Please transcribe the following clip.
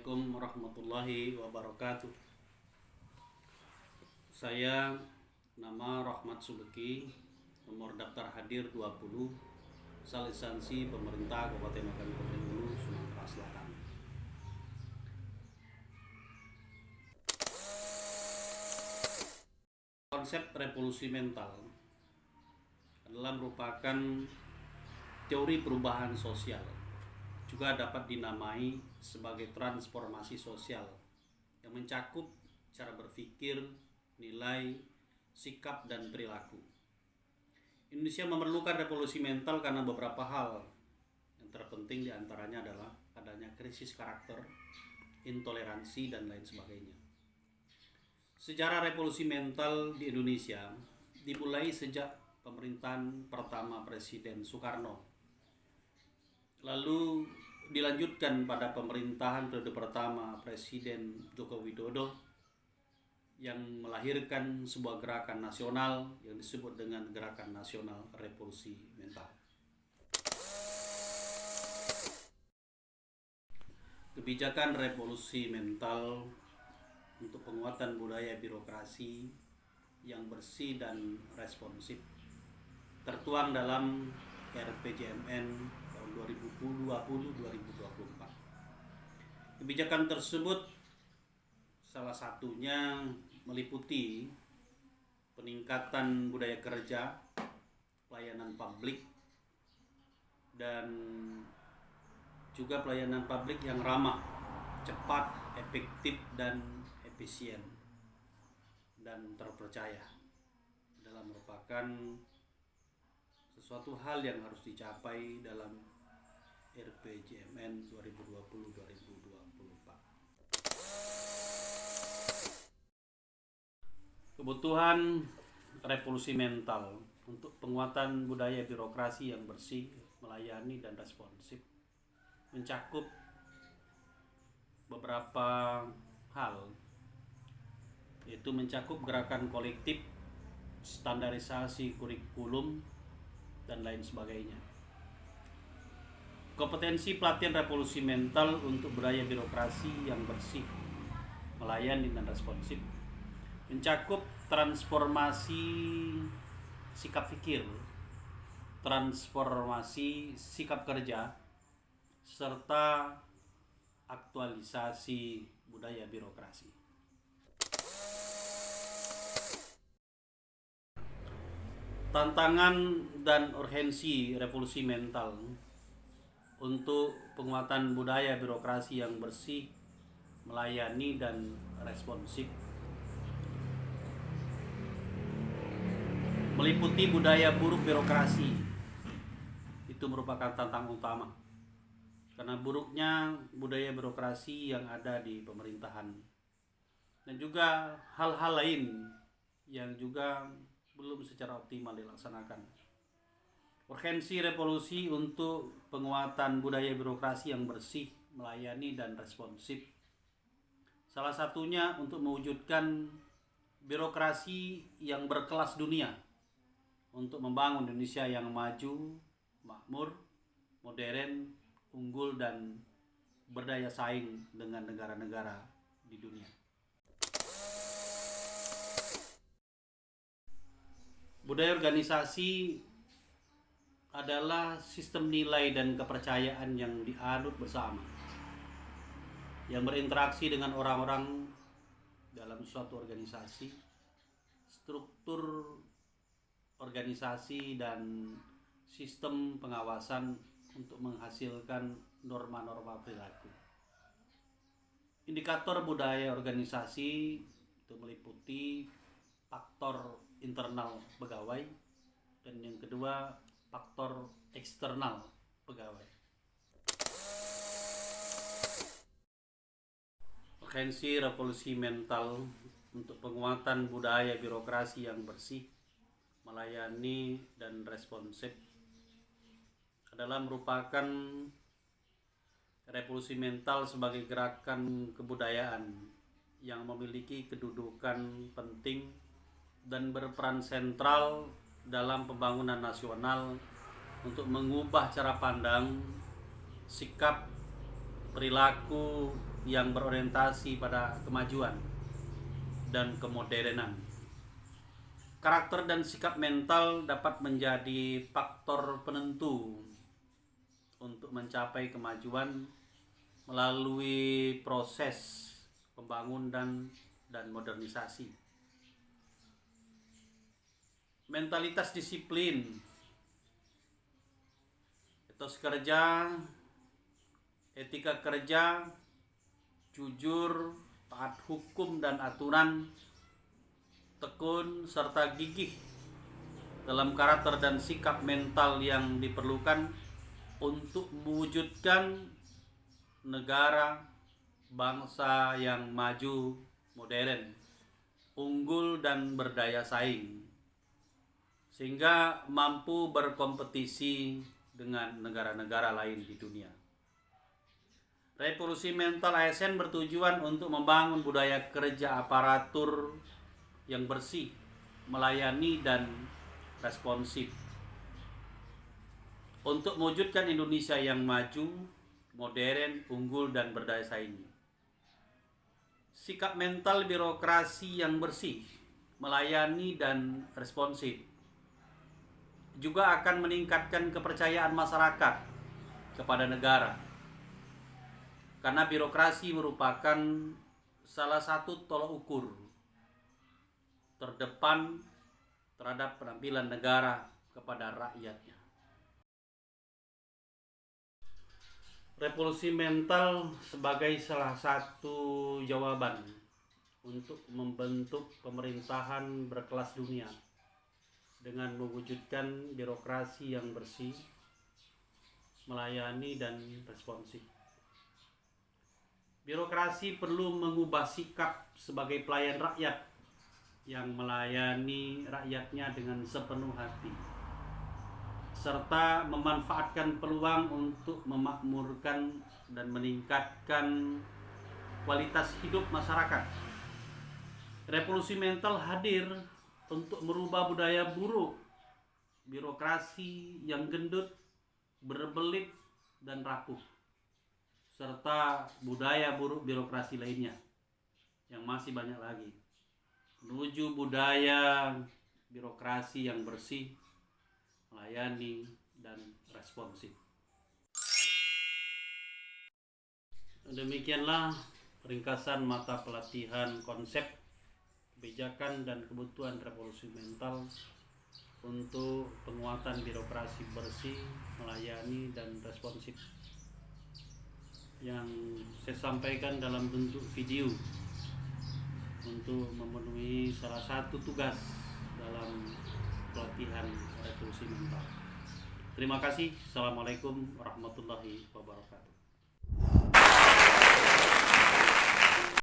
Assalamualaikum warahmatullahi wabarakatuh. Saya nama Rahmat Subeki, nomor daftar hadir 20, Salisansi Pemerintah Kabupaten Bangka Belitung, Sumatera Selatan. Konsep revolusi mental adalah merupakan teori perubahan sosial, juga dapat dinamai sebagai transformasi sosial yang mencakup cara berpikir, nilai, sikap, dan perilaku. Indonesia memerlukan revolusi mental karena beberapa hal. Yang terpenting diantaranya adalah adanya krisis karakter, intoleransi, dan lain sebagainya. Sejarah revolusi mental di Indonesia dimulai sejak pemerintahan pertama Presiden Soekarno, lalu dilanjutkan pada pemerintahan periode pertama Presiden Joko Widodo yang melahirkan sebuah gerakan nasional yang disebut dengan Gerakan Nasional Revolusi Mental. Kebijakan revolusi mental untuk penguatan budaya birokrasi yang bersih dan responsif tertuang dalam RPJMN tahun 2020-2024. Kebijakan tersebut salah satunya meliputi peningkatan budaya kerja, pelayanan publik, dan juga pelayanan publik yang ramah, cepat, efektif, dan efisien dan terpercaya adalah merupakan sesuatu hal yang harus dicapai dalam RPJMN 2020-2024. Kebutuhan revolusi mental untuk penguatan budaya birokrasi yang bersih, melayani, dan responsif mencakup beberapa hal, yaitu mencakup gerakan kolektif, standarisasi kurikulum, dan lain sebagainya. Kompetensi pelatihan revolusi mental untuk budaya birokrasi yang bersih, melayani, dan responsif mencakup transformasi sikap pikir, transformasi sikap kerja, serta aktualisasi budaya birokrasi. Tantangan dan urgensi revolusi mental untuk penguatan budaya birokrasi yang bersih, melayani, dan responsif meliputi budaya buruk birokrasi. Itu merupakan tantangan utama karena buruknya budaya birokrasi yang ada di pemerintahan, dan juga hal-hal lain yang juga belum secara optimal dilaksanakan. Urgensi revolusi untuk penguatan budaya birokrasi yang bersih, melayani, dan responsif salah satunya untuk mewujudkan birokrasi yang berkelas dunia untuk membangun Indonesia yang maju, makmur, modern, unggul, dan berdaya saing dengan negara-negara di dunia. Budaya organisasi adalah sistem nilai dan kepercayaan yang dianut bersama, yang berinteraksi dengan orang-orang dalam suatu organisasi, struktur organisasi, dan sistem pengawasan untuk menghasilkan norma-norma perilaku. Indikator budaya organisasi itu meliputi faktor internal pegawai, dan yang kedua faktor eksternal pegawai. Urgensi revolusi mental untuk penguatan budaya birokrasi yang bersih, melayani, dan responsif adalah merupakan revolusi mental sebagai gerakan kebudayaan yang memiliki kedudukan penting dan berperan sentral dalam pembangunan nasional untuk mengubah cara pandang, sikap, perilaku, yang berorientasi pada kemajuan dan kemodernan. Karakter dan sikap mental dapat menjadi faktor penentu untuk mencapai kemajuan melalui proses pembangunan dan modernisasi. Mentalitas disiplin, etos kerja, etika kerja, jujur, taat hukum dan aturan, tekun serta gigih dalam karakter dan sikap mental yang diperlukan untuk mewujudkan negara bangsa yang maju, modern, unggul dan berdaya saing, sehingga mampu berkompetisi dengan negara-negara lain di dunia. Revolusi mental ASN bertujuan untuk membangun budaya kerja aparatur yang bersih, melayani dan responsif untuk mewujudkan Indonesia yang maju, modern, unggul dan berdaya saing. Sikap mental birokrasi yang bersih, melayani dan responsif juga akan meningkatkan kepercayaan masyarakat kepada negara. Karena birokrasi merupakan salah satu tolok ukur terdepan terhadap penampilan negara kepada rakyatnya. Revolusi mental sebagai salah satu jawaban untuk membentuk pemerintahan berkelas dunia dengan mewujudkan birokrasi yang bersih, melayani dan responsif. Birokrasi perlu mengubah sikap sebagai pelayan rakyat yang melayani rakyatnya dengan sepenuh hati, serta memanfaatkan peluang untuk memakmurkan dan meningkatkan kualitas hidup masyarakat. Revolusi mental hadir untuk merubah budaya buruk birokrasi yang gendut, berbelit dan rapuh, serta budaya buruk birokrasi lainnya yang masih banyak lagi, menuju budaya birokrasi yang bersih, melayani dan responsif. Demikianlah ringkasan mata pelatihan konsep, kebijakan dan kebutuhan revolusi mental untuk penguatan birokrasi bersih, melayani dan responsif yang saya sampaikan dalam bentuk video untuk memenuhi salah satu tugas dalam pelatihan revolusi mental. Terima kasih. Assalamualaikum warahmatullahi wabarakatuh.